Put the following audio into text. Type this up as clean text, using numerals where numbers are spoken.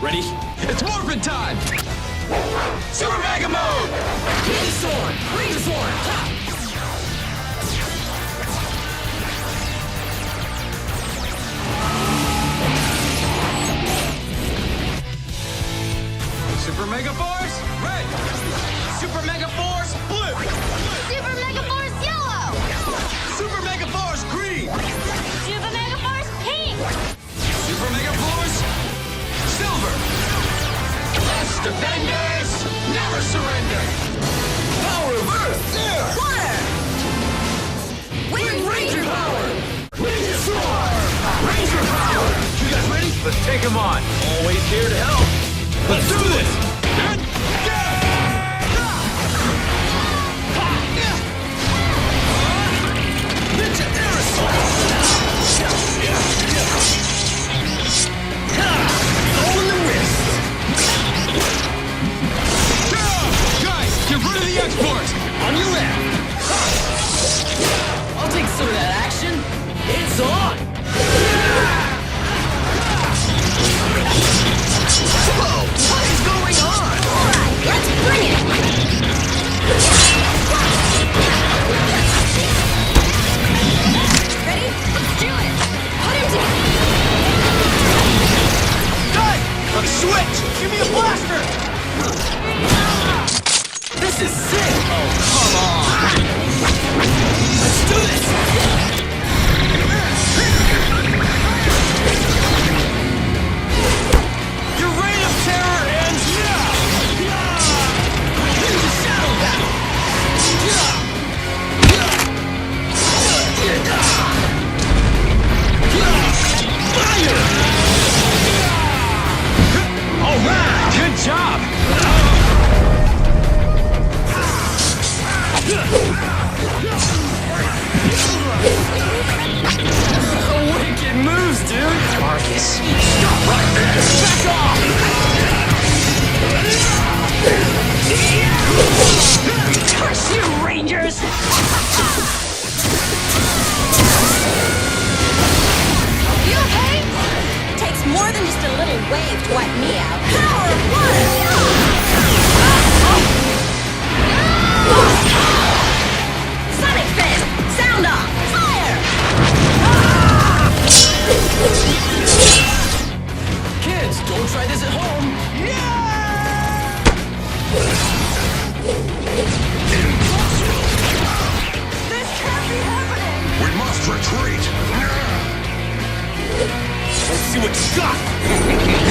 Ready? It's morphin' time! Super Mega Mode! Ninja Sword! Ranger Sword! Ha! Super Mega Force, red! Super Mega Force, blue! Super Mega Force Yellow! Super Mega Force, green! Super Mega Force Pink! Super Mega Force, silver! Let's defenders, never surrender! Power of Earth! Yeah! Water! Wind Ranger Power! Ninja Sword! Ranger Power! You guys ready? Let's take him on. Always here to help. Let's do this! Ninja Aerosol! All in the wrist! Guys, get rid of the export! On your left! I'll take some of that action. It's on! Whoa! What is going on? Alright, let's bring it! Ready? Let's do it! Put him Guys! A switch! Give me a blaster! This is sick! Oh, come on! Let's do this! Your reign of terror ends now! Ninja Shadow Battle! Fire! Alright! Good job! Wicked moves, dude! Marcus, stop right there! Back off! Curse you, Rangers! You okay? Takes more than just a little wave to wipe me out. Power of water! Sonic Fist! Sound off! Fire! Kids, don't try this at home! This can't be happening! We must retreat! Let's see what you got!